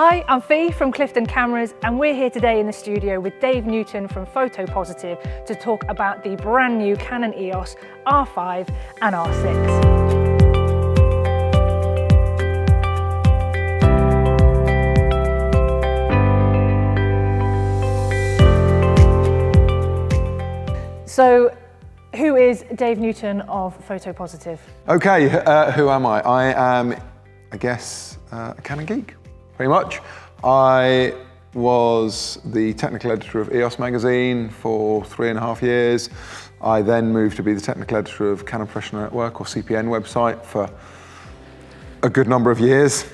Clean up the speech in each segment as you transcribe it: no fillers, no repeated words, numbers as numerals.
Hi, I'm Fee from Clifton Cameras, and we're here today in the studio with Dave Newton from Photopositive to talk about the brand new Canon EOS R5 and R6. So, who is Dave Newton of Photopositive? Okay, who am I? I am, I guess, a Canon geek, pretty much. I was the technical editor of EOS magazine for 3.5 years. I then moved to be the technical editor of Canon Professional Network, or CPN website, for a good number of years.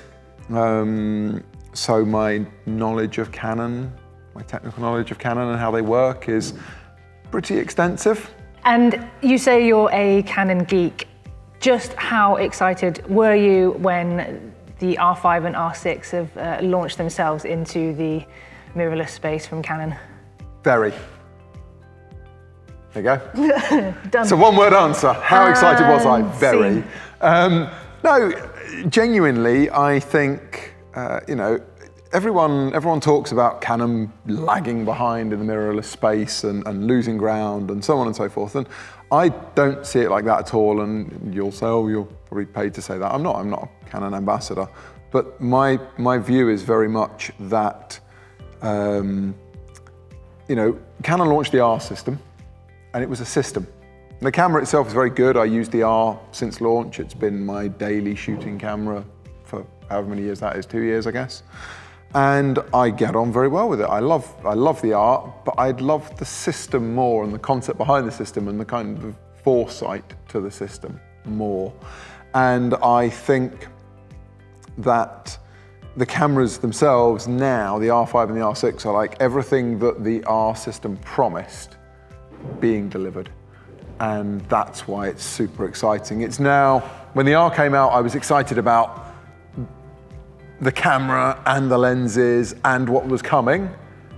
So my knowledge of Canon, my technical knowledge of Canon and how they work is pretty extensive. And you say you're a Canon geek. Just how excited were you when the R5 and R6 have launched themselves into the mirrorless space from Canon? Very. There you go. Done. So one word answer. How excited was I? Very. No, genuinely, I think, everyone talks about Canon lagging behind in the mirrorless space and losing ground and so on and so forth. And I don't see it like that at all. And you'll say, oh, you're probably paid to say that. I'm not a Canon ambassador. But my view is very much that, Canon launched the R system, and it was a system. The camera itself is very good. I used the R since launch. It's been my daily shooting camera for however many years that is, 2 years, I guess. And I get on very well with it. I love the art, but I'd love the system more and the concept behind the system and the kind of foresight to the system more. And I think that the cameras themselves now, the R5 and the R6, are like everything that the R system promised being delivered. And that's why it's super exciting. It's now, when the R came out, I was excited about the camera and the lenses and what was coming,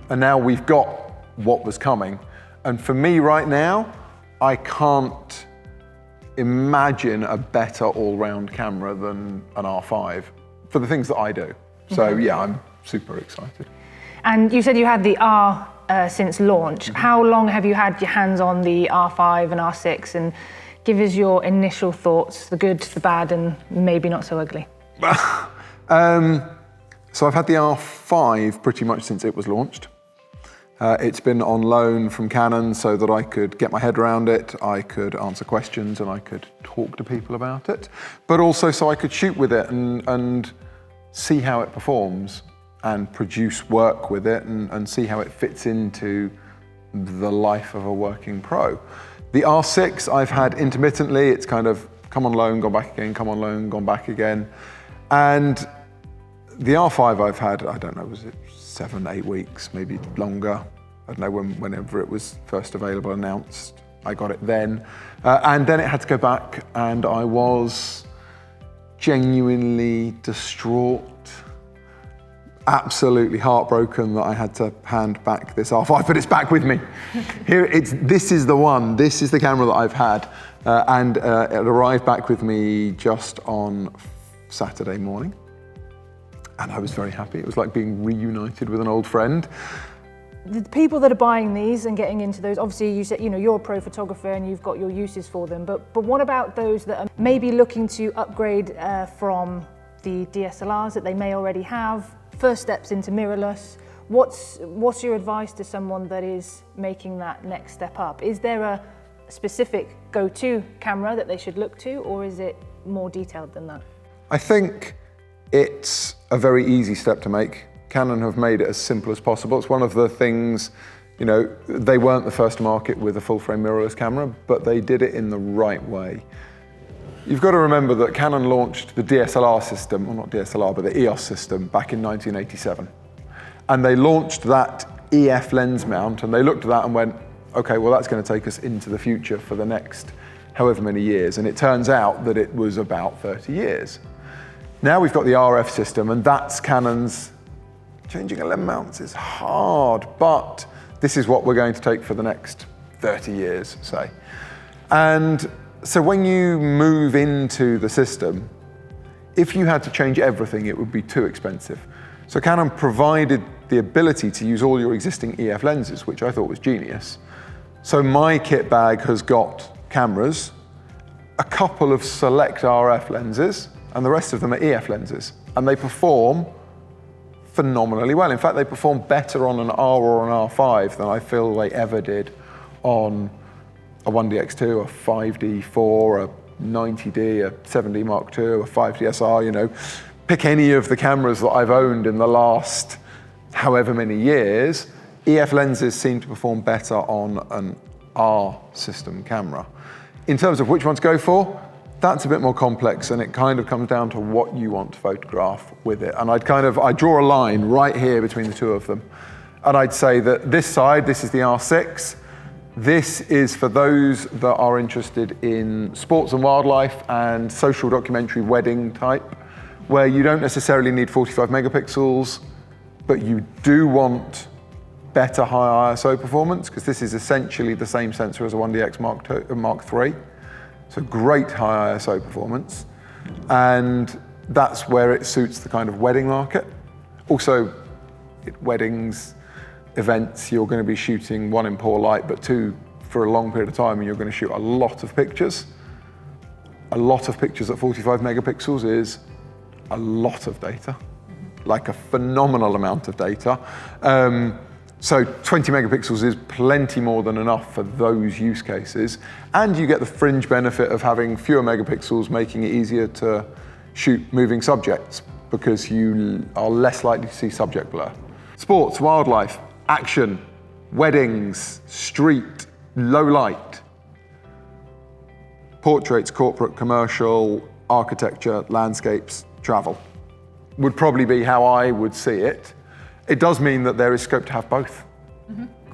and now we've got what was coming. And for me right now, I can't imagine a better all-round camera than an R5 for the things that I do. So yeah, I'm super excited. And you said you had the R since launch. How long have you had your hands on the R5 and R6? And give us your initial thoughts, the good, the bad, and maybe not so ugly. So I've had the R5 pretty much since it was launched. It's been on loan from Canon so that I could get my head around it, I could answer questions, and I could talk to people about it, but also so I could shoot with it and see how it performs and produce work with it and see how it fits into the life of a working pro. The R6 I've had intermittently. It's kind of come on loan, gone back again, come on loan, gone back again. And the R5 I've had, I don't know, was it 7, 8 weeks, maybe longer. I don't know, whenever it was first available, announced. I got it then. And then it had to go back, and I was genuinely distraught, absolutely heartbroken that I had to hand back this R5, but it's back with me. This is the one, this is the camera that I've had, and it arrived back with me just on Saturday morning. And I was very happy. It was like being reunited with an old friend. The people that are buying these and getting into those, obviously you said, you're a pro photographer and you've got your uses for them, but what about those that are maybe looking to upgrade from the DSLRs that they may already have, first steps into mirrorless? What's your advice to someone that is making that next step up? Is there a specific go-to camera that they should look to, or is it more detailed than that? I think it's a very easy step to make. Canon have made it as simple as possible. It's one of the things, they weren't the first to market with a full-frame mirrorless camera, but they did it in the right way. You've got to remember that Canon launched the DSLR system, well not DSLR, but the EOS system back in 1987. And they launched that EF lens mount, and they looked at that and went, okay, well that's going to take us into the future for the next however many years. And it turns out that it was about 30 years. Now we've got the RF system, and that's Canon's. Changing a lens mounts is hard, but this is what we're going to take for the next 30 years, say. And so when you move into the system, if you had to change everything, it would be too expensive. So Canon provided the ability to use all your existing EF lenses, which I thought was genius. So my kit bag has got cameras, a couple of select RF lenses, and the rest of them are EF lenses. And they perform phenomenally well. In fact, they perform better on an R or an R5 than I feel they ever did on a 1DX2, a 5D4, a 90D, a 7D Mark II, a 5DSR, you know. Pick any of the cameras that I've owned in the last however many years, EF lenses seem to perform better on an R system camera. In terms of which one to go for, that's a bit more complex, and it kind of comes down to what you want to photograph with it. And I draw a line right here between the two of them. And I'd say that this side, this is the R6. This is for those that are interested in sports and wildlife and social documentary wedding type, where you don't necessarily need 45 megapixels, but you do want better high ISO performance, because this is essentially the same sensor as a 1DX Mark III. So great high ISO performance. And that's where it suits the kind of wedding market. Also, at weddings, events, you're going to be shooting one in poor light, but two for a long period of time, and you're going to shoot a lot of pictures. A lot of pictures at 45 megapixels is a lot of data, like a phenomenal amount of data. So 20 megapixels is plenty more than enough for those use cases. And you get the fringe benefit of having fewer megapixels, making it easier to shoot moving subjects, because you are less likely to see subject blur. Sports, wildlife, action, weddings, street, low light, portraits, corporate, commercial, architecture, landscapes, travel would probably be how I would see it. It does mean that there is scope to have both.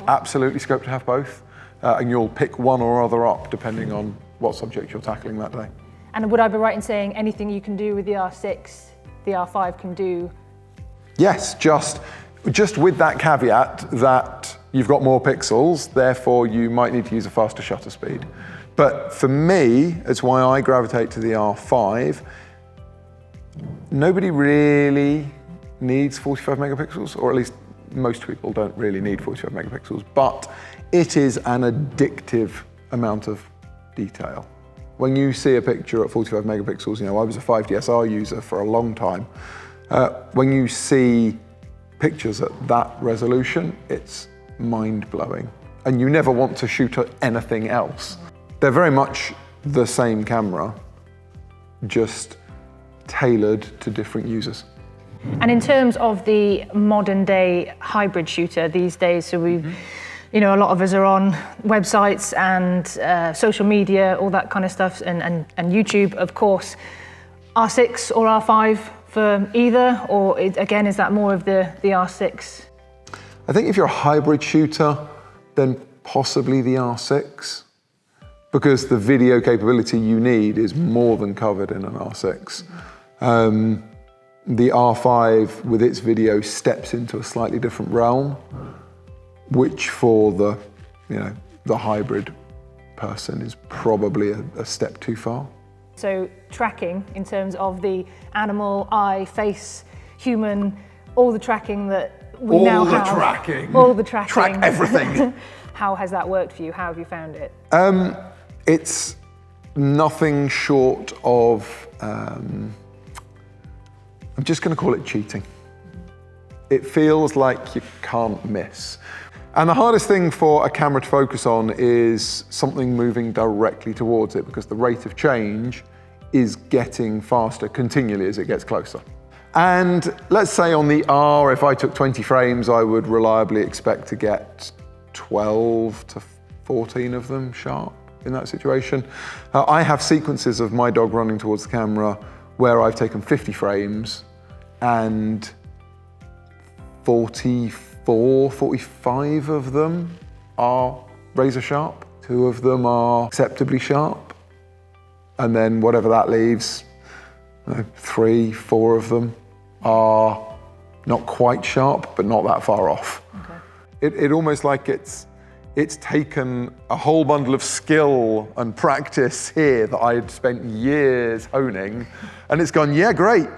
Absolutely scope to have both. And you'll pick one or other up depending on what subject you're tackling that day. And would I be right in saying anything you can do with the R6, the R5 can do? Yes, just with that caveat that you've got more pixels, therefore you might need to use a faster shutter speed. But for me, it's why I gravitate to the R5. Nobody really needs 45 megapixels, or at least most people don't really need 45 megapixels, but it is an addictive amount of detail. When you see a picture at 45 megapixels, you know, I was a 5DSR user for a long time. When you see pictures at that resolution, it's mind-blowing. And you never want to shoot at anything else. They're very much the same camera, just tailored to different users. And in terms of the modern day hybrid shooter these days, so you know, a lot of us are on websites and social media, all that kind of stuff, and YouTube, of course. R6 or R5 for either, or again, is that more of the R6? I think if you're a hybrid shooter, then possibly the R6, because the video capability you need is more than covered in an R6. The R5 with its video steps into a slightly different realm, which for the, you know, the hybrid person is probably a step too far. So tracking in terms of the animal, eye, face, human, all the tracking that we now have. All the tracking. Track everything. How has that worked for you? How have you found it? It's nothing short of, I'm just going to call it cheating. It feels like you can't miss. And the hardest thing for a camera to focus on is something moving directly towards it, because the rate of change is getting faster continually as it gets closer. And let's say on the R, if I took 20 frames, I would reliably expect to get 12 to 14 of them sharp in that situation. I have sequences of my dog running towards the camera where I've taken 50 frames and 44, 45 of them are razor sharp. 2 of them are acceptably sharp. And then whatever that leaves, 3, 4 of them are not quite sharp, but not that far off. Okay. It almost like it's taken a whole bundle of skill and practice here that I had spent years honing, and it's gone, yeah, great.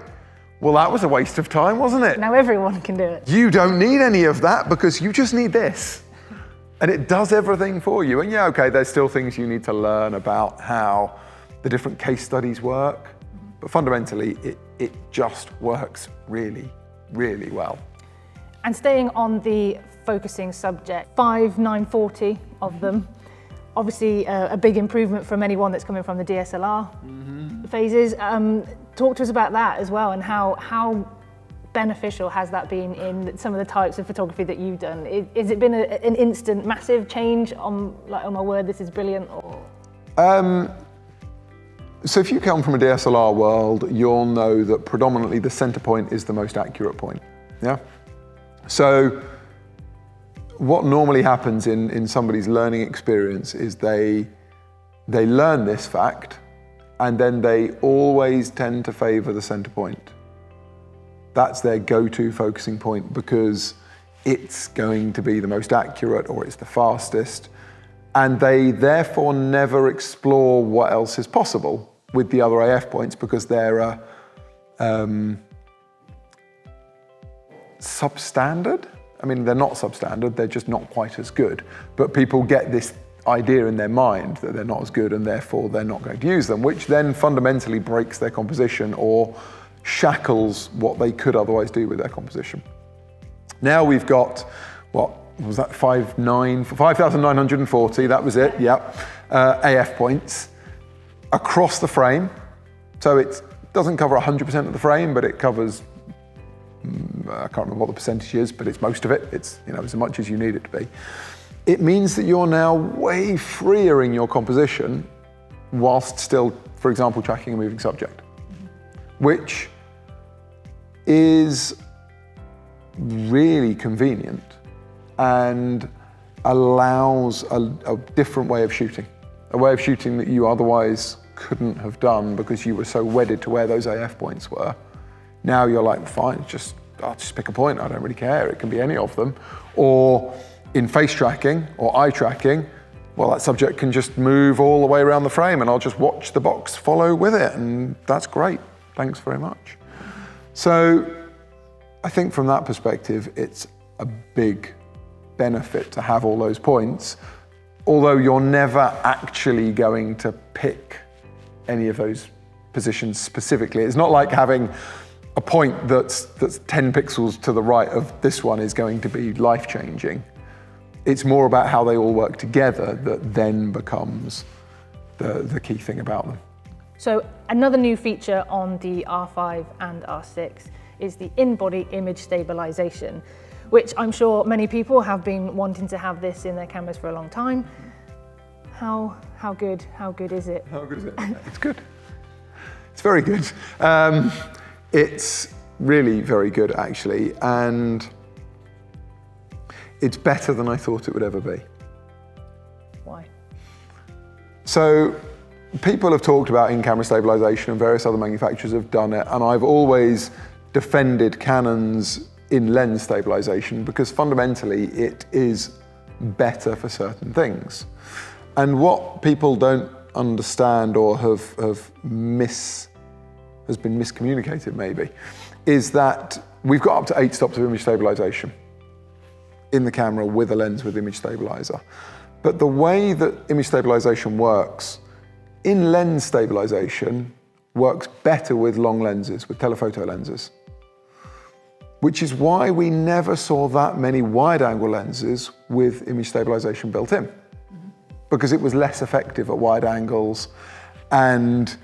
Well, that was a waste of time, wasn't it? Now everyone can do it. You don't need any of that because you just need this. And it does everything for you. And yeah, okay, there's still things you need to learn about how the different case studies work. But fundamentally, it just works really, really well. And staying on the focusing subject, 5-940 of them. Obviously, a big improvement from anyone that's coming from the DSLR phases. Talk to us about that as well, and how beneficial has that been in some of the types of photography that you've done? Has it been an instant, massive change on, like, oh my word, this is brilliant? Or? So if you come from a DSLR world, you'll know that predominantly the center point is the most accurate point, yeah? So what normally happens in somebody's learning experience is they learn this fact, and then they always tend to favor the center point. That's their go-to focusing point because it's going to be the most accurate or it's the fastest. And they therefore never explore what else is possible with the other AF points because they're substandard. I mean, they're not substandard, they're just not quite as good. But people get this idea in their mind that they're not as good and therefore they're not going to use them, which then fundamentally breaks their composition or shackles what they could otherwise do with their composition. Now we've got, what was that, 5,940, that was it, yeah, AF points across the frame. So it doesn't cover 100% of the frame, but it covers, I can't remember what the percentage is, but it's most of it. It's, you know, as much as you need it to be. It means that you're now way freer in your composition whilst still, for example, tracking a moving subject, which is really convenient and allows a different way of shooting, a way of shooting that you otherwise couldn't have done because you were so wedded to where those AF points were. Now you're like, fine, I'll just pick a point, I don't really care, it can be any of them. Or in face tracking or eye tracking, well, that subject can just move all the way around the frame and I'll just watch the box follow with it, and that's great, thanks very much. So I think from that perspective, it's a big benefit to have all those points, although you're never actually going to pick any of those positions specifically. It's not like having a point that's 10 pixels to the right of this one is going to be life-changing. It's more about how they all work together that then becomes the key thing about them. So another new feature on the R5 and R6 is the in-body image stabilization, which I'm sure many people have been wanting to have this in their cameras for a long time. How good is it? How good is it? It's good. It's very good. It's really very good, actually, and it's better than I thought it would ever be. Why? So people have talked about in-camera stabilization and various other manufacturers have done it, and I've always defended Canon's in-lens stabilization because fundamentally it is better for certain things. And what people don't understand or has been miscommunicated maybe, is that we've got up to 8 stops of image stabilization in the camera with a lens with image stabilizer. But the way that image stabilization works, in-lens stabilization works better with long lenses, with telephoto lenses, which is why we never saw that many wide-angle lenses with image stabilization built in, because it was less effective at wide angles. And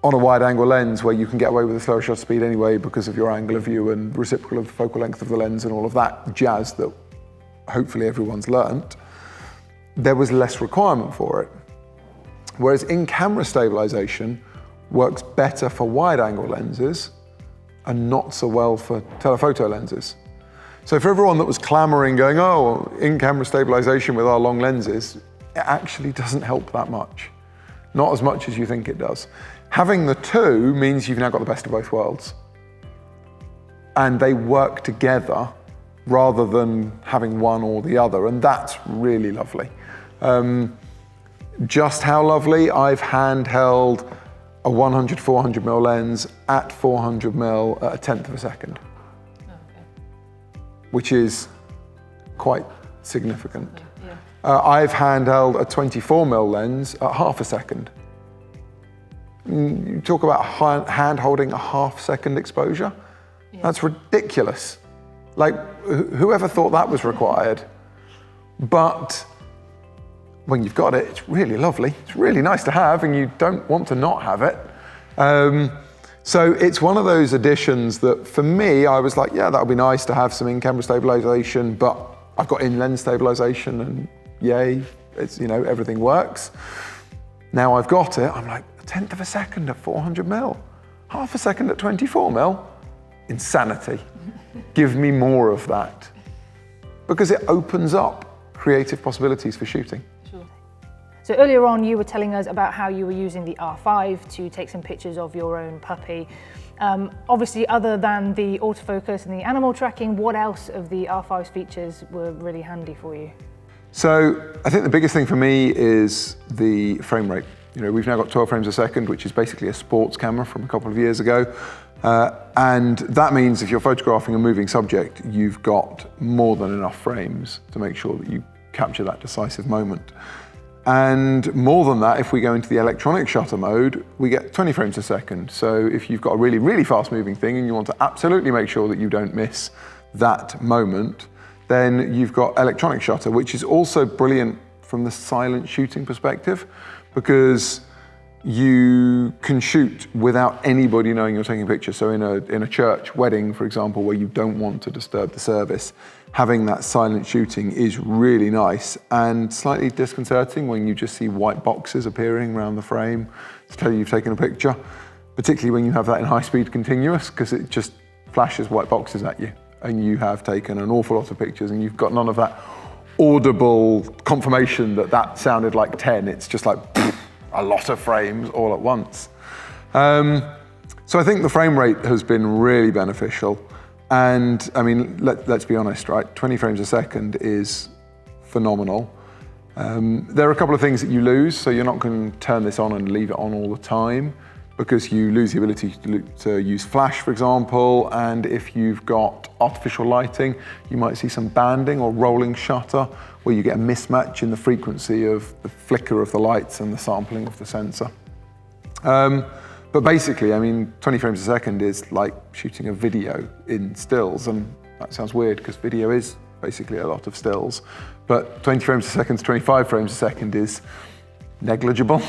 on a wide-angle lens where you can get away with a slower shutter speed anyway because of your angle of view and reciprocal of the focal length of the lens and all of that jazz that hopefully everyone's learnt, there was less requirement for it. Whereas in-camera stabilization works better for wide-angle lenses and not so well for telephoto lenses. So for everyone that was clamoring, going, oh, in-camera stabilization with our long lenses, it actually doesn't help that much. Not as much as you think it does. Having the two means you've now got the best of both worlds. And they work together rather than having one or the other, and that's really lovely. Just how lovely, I've handheld a 100, 400mm lens at 400mm at a tenth of a second, which is quite significant. I've handheld a 24mm lens at half a second. You talk about hand-holding a half-second exposure? That's ridiculous. Like, whoever thought that was required? But when you've got it, it's really lovely. It's really nice to have, and you don't want to not have it. So it's one of those additions that, for me, I was like, yeah, that would be nice to have some in-camera stabilization, but I've got in-lens stabilization, and yay, it's, you know, everything works. Now I've got it, I'm like, a tenth of a second at 400mm, half a second at 24mm, insanity. Give me more of that. Because it opens up creative possibilities for shooting. Sure. So earlier on, you were telling us about how you were using the R5 to take some pictures of your own puppy. Obviously, other than the autofocus and the animal tracking, what else of the R5's features were really handy for you? So I think the biggest thing for me is the frame rate. You know, we've now got 12 frames a second, which is basically a sports camera from a couple of years ago. And that means if you're photographing a moving subject, you've got more than enough frames to make sure that you capture that decisive moment. And more than that, if we go into the electronic shutter mode, we get 20 frames a second. So if you've got a really, really fast moving thing and you want to absolutely make sure that you don't miss that moment, then you've got electronic shutter, which is also brilliant from the silent shooting perspective, because you can shoot without anybody knowing you're taking a picture. So in a church wedding, for example, where you don't want to disturb the service, having that silent shooting is really nice and slightly disconcerting when you just see white boxes appearing around the frame to tell you you've taken a picture, particularly when you have that in high-speed continuous, because it just flashes white boxes at you and you have taken an awful lot of pictures and you've got none of that audible confirmation that that sounded like 10. It's just like a lot of frames all at once. So I think the frame rate has been really beneficial. And I mean, let's be honest, right? 20 frames a second is phenomenal. There are a couple of things that you lose, so you're not going to turn this on and leave it on all the time, because you lose the ability to use flash, for example, and if you've got artificial lighting, you might see some banding or rolling shutter, where you get a mismatch in the frequency of the flicker of the lights and the sampling of the sensor. But basically, I mean, 20 frames a second is like shooting a video in stills, and that sounds weird because video is basically a lot of stills, but 20 frames a second to 25 frames a second is negligible.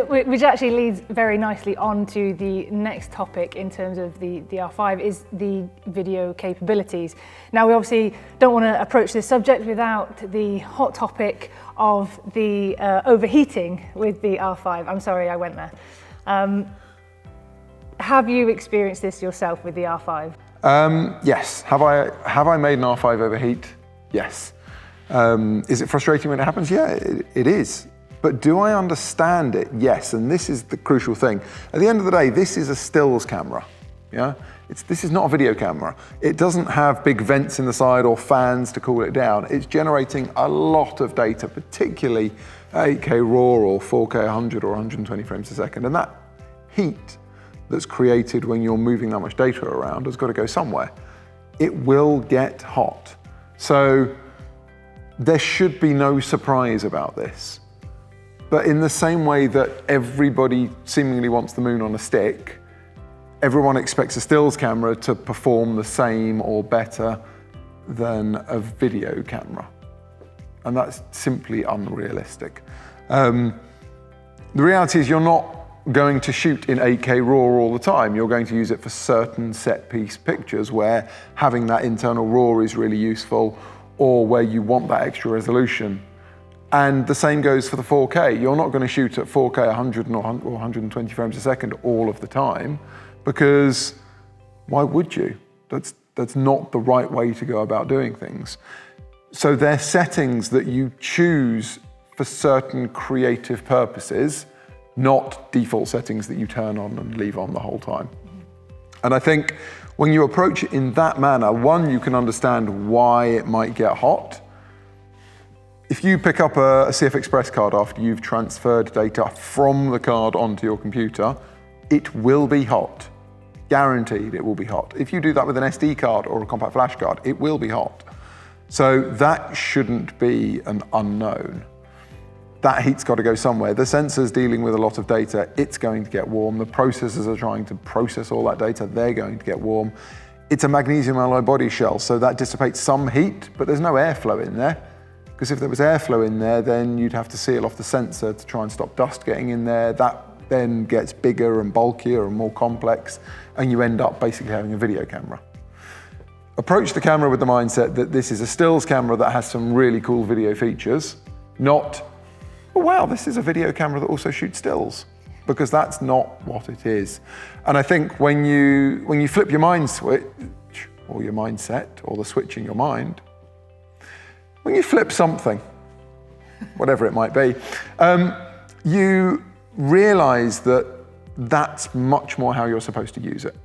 Which actually leads very nicely on to the next topic in terms of the R5 is the video capabilities. Now, we obviously don't want to approach this subject without the hot topic of the overheating with the R5. I'm sorry, I went there. Have you experienced this yourself with the R5? Yes. Have I made an R5 overheat? Yes. Is it frustrating when it happens? Yeah, it is. But do I understand it? Yes, and this is the crucial thing. At the end of the day, this is a stills camera, yeah? This is not a video camera. It doesn't have big vents in the side or fans to cool it down. It's generating a lot of data, particularly 8K RAW or 4K 100 or 120 frames a second. And that heat that's created when you're moving that much data around has got to go somewhere. It will get hot. So there should be no surprise about this. But in the same way that everybody seemingly wants the moon on a stick, everyone expects a stills camera to perform the same or better than a video camera. And that's simply unrealistic. The reality is you're not going to shoot in 8K RAW all the time. You're going to use it for certain set piece pictures where having that internal RAW is really useful, or where you want that extra resolution. And the same goes for the 4K. You're not going to shoot at 4K 100 or 120 frames a second all of the time, because why would you? That's not the right way to go about doing things. So they're settings that you choose for certain creative purposes, not default settings that you turn on and leave on the whole time. And I think when you approach it in that manner, one, you can understand why it might get hot. If you pick up a CF Express card after you've transferred data from the card onto your computer, it will be hot. Guaranteed it will be hot. If you do that with an SD card or a compact flash card, it will be hot. So that shouldn't be an unknown. That heat's got to go somewhere. The sensor's dealing with a lot of data, it's going to get warm. The processors are trying to process all that data, they're going to get warm. It's a magnesium alloy body shell, so that dissipates some heat, but there's no airflow in there. Because if there was airflow in there, then you'd have to seal off the sensor to try and stop dust getting in there. That then gets bigger and bulkier and more complex, and you end up basically having a video camera. Approach the camera with the mindset that this is a stills camera that has some really cool video features, not, oh wow, this is a video camera that also shoots stills, because that's not what it is. And I think when you flip your mind switch, or your mindset, or the switch in your mind, when you flip something, whatever it might be, you realize that that's much more how you're supposed to use it.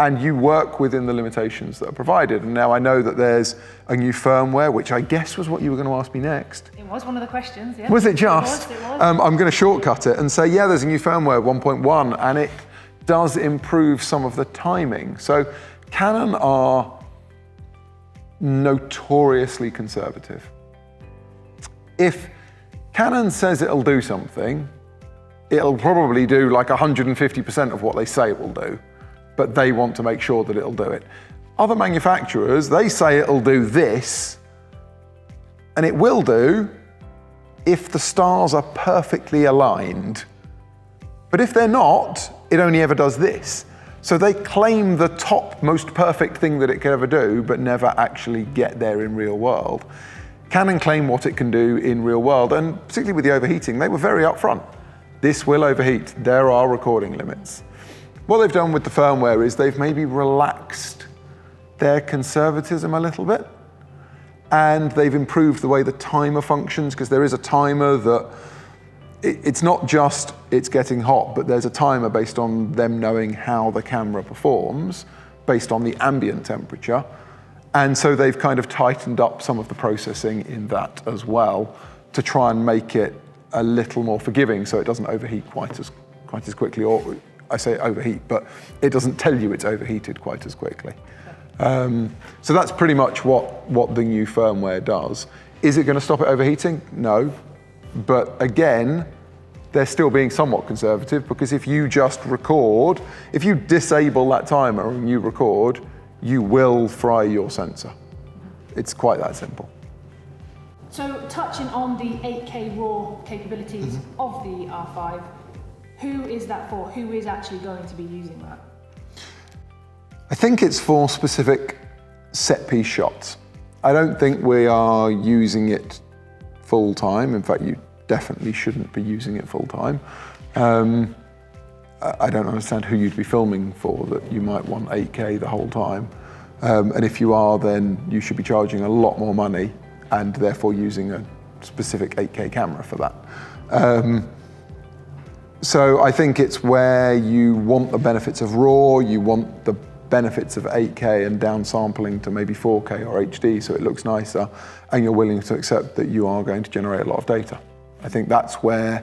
And you work within the limitations that are provided. And now I know that there's a new firmware, which I guess was what you were going to ask me next. It was one of the questions, yeah. Was it just? It was. I'm going to shortcut it and say, yeah, there's a new firmware, 1.1, and it does improve some of the timing. So Canon are notoriously conservative. If Canon says it'll do something, it'll probably do like 150% of what they say it will do, but they want to make sure that it'll do it. Other manufacturers, they say it'll do this, and it will do if the stars are perfectly aligned. But if they're not, it only ever does this. So they claim the top most perfect thing that it could ever do, but never actually get there in real world. Canon claim what it can do in real world, and particularly with the overheating, they were very upfront. This will overheat, there are recording limits. What they've done with the firmware is they've maybe relaxed their conservatism a little bit, and they've improved the way the timer functions, because there is a timer that, it's not just it's getting hot, but there's a timer based on them knowing how the camera performs, based on the ambient temperature. And so they've kind of tightened up some of the processing in that as well to try and make it a little more forgiving so it doesn't overheat quite as quickly, or I say overheat, but it doesn't tell you it's overheated quite as quickly. So that's pretty much what the new firmware does. Is it going to stop it overheating? No. But again, they're still being somewhat conservative, because if you just record, if you disable that timer and you record, you will fry your sensor. It's quite that simple. So touching on the 8K RAW capabilities of the R5, who is that for? Who is actually going to be using that? I think it's for specific set piece shots. I don't think we are using it full time. In fact, you definitely shouldn't be using it full time. I don't understand who you'd be filming for that you might want 8K the whole time. And if you are, then you should be charging a lot more money and therefore using a specific 8K camera for that. So I think it's where you want the benefits of RAW, you want the benefits of 8K and downsampling to maybe 4K or HD so it looks nicer, and you're willing to accept that you are going to generate a lot of data. I think that's where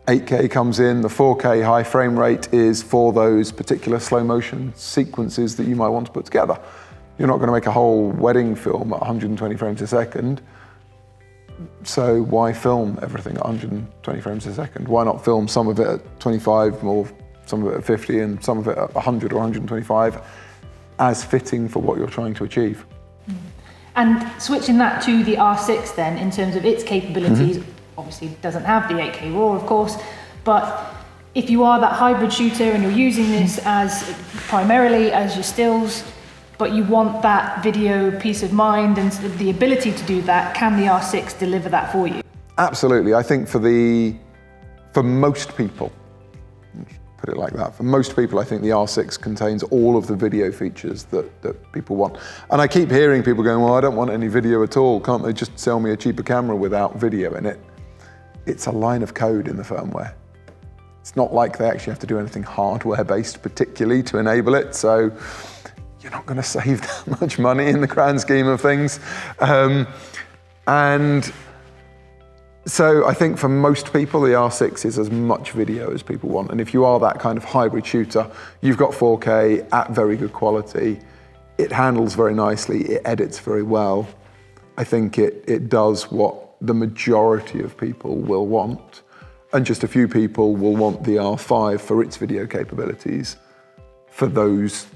8K comes in. The 4K high frame rate is for those particular slow motion sequences that you might want to put together. You're not going to make a whole wedding film at 120 frames a second. So why film everything at 120 frames a second? Why not film some of it at 25 or some of it at 50 and some of it at 100 or 125 as fitting for what you're trying to achieve? And switching that to the R6 then, in terms of its capabilities, obviously it doesn't have the 8K RAW, of course, but if you are that hybrid shooter and you're using this as primarily as your stills, but you want that video peace of mind and the ability to do that, can the R6 deliver that for you? Absolutely. I think for most people, put it like that, for most people, I think the R6 contains all of the video features that people want. And I keep hearing people going, well, I don't want any video at all. Can't they just sell me a cheaper camera without video in it? It's a line of code in the firmware. It's not like they actually have to do anything hardware-based particularly to enable it. So you're not going to save that much money in the grand scheme of things. And So I think for most people, the R6 is as much video as people want. And if you are that kind of hybrid shooter, you've got 4K at very good quality. It handles very nicely, it edits very well. I think it does what the majority of people will want. And just a few people will want the R5 for its video capabilities, for those,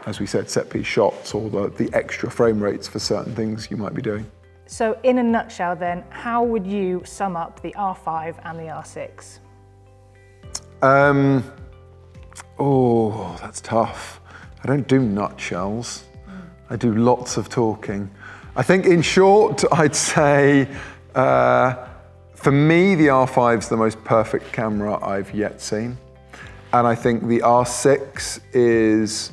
as we said, set piece shots or the extra frame rates for certain things you might be doing. So in a nutshell then, how would you sum up the R5 and the R6? Oh, that's tough. I don't do nutshells. I do lots of talking. I think in short, I'd say, for me, the R5's the most perfect camera I've yet seen. And I think the R6 is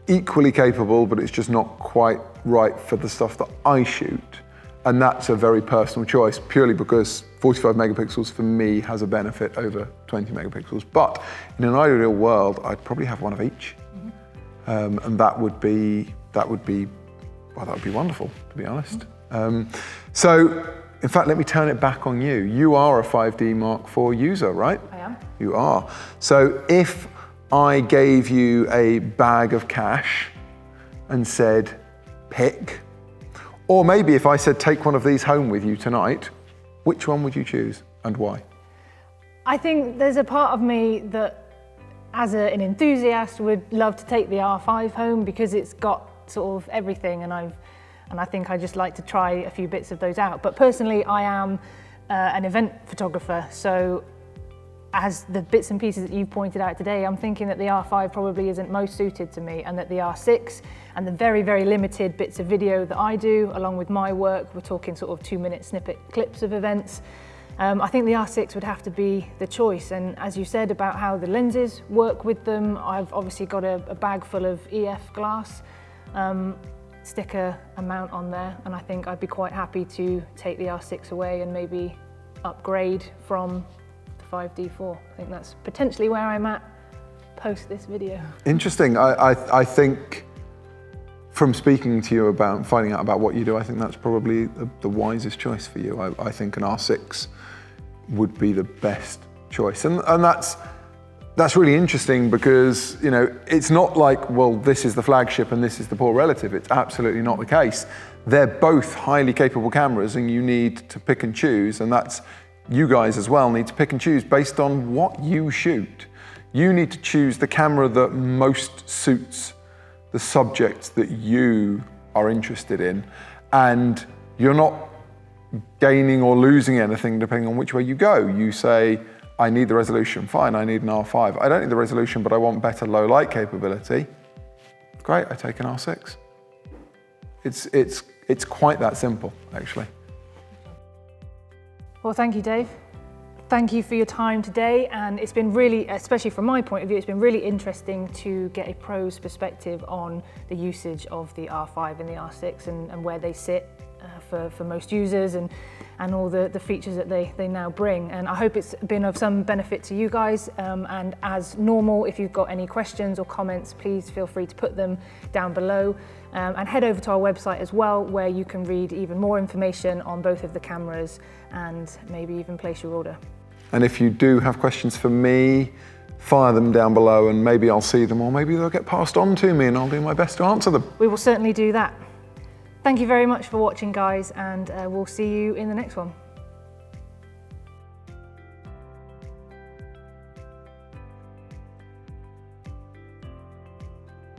equally capable, but it's just not quite right for the stuff that I shoot. And that's a very personal choice, purely because 45 megapixels for me has a benefit over 20 megapixels. But in an ideal world, I'd probably have one of each. And that would be wonderful, to be honest. So, in fact, let me turn it back on you. You are a 5D Mark IV user, right? I am. You are. So if I gave you a bag of cash and said, pick, or maybe if I said, take one of these home with you tonight, which one would you choose and why? I think there's a part of me that, as an enthusiast, would love to take the R5 home because it's got sort of everything, and I think I just like to try a few bits of those out. But personally, I am an event photographer, so as the bits and pieces that you pointed out today, I'm thinking that the R5 probably isn't most suited to me, and that the R6 and the very, very limited bits of video that I do, along with my work, we're talking sort of 2-minute snippet clips of events, I think the R6 would have to be the choice. And as you said about how the lenses work with them, I've obviously got a bag full of EF glass, stick a mount on there, and I think I'd be quite happy to take the R6 away and maybe upgrade from the 5D4. I think that's potentially where I'm at post this video. Interesting. I think from speaking to you about finding out about what you do, I think that's probably the wisest choice for you. I think an R6 would be the best choice, and that's really interesting because, you know, it's not like, well, this is the flagship and this is the poor relative. It's absolutely not the case. They're both highly capable cameras, and you need to pick and choose, and that's, you guys as well need to pick and choose based on what you shoot. You need to choose the camera that most suits the subject that you are interested in, and you're not gaining or losing anything depending on which way you go. You say, I need the resolution, fine, I need an R5. I don't need the resolution, but I want better low light capability. Great, I take an R6. It's quite that simple, actually. Well, thank you, Dave. Thank you for your time today, and it's been really, especially from my point of view, it's been really interesting to get a pro's perspective on the usage of the R5 and the R6 and where they sit for most users and all the features that they now bring. And I hope it's been of some benefit to you guys. And as normal, if you've got any questions or comments, please feel free to put them down below. And head over to our website as well, where you can read even more information on both of the cameras and maybe even place your order. And if you do have questions for me, fire them down below and maybe I'll see them, or maybe they'll get passed on to me and I'll do my best to answer them. We will certainly do that. Thank you very much for watching, guys, and we'll see you in the next one.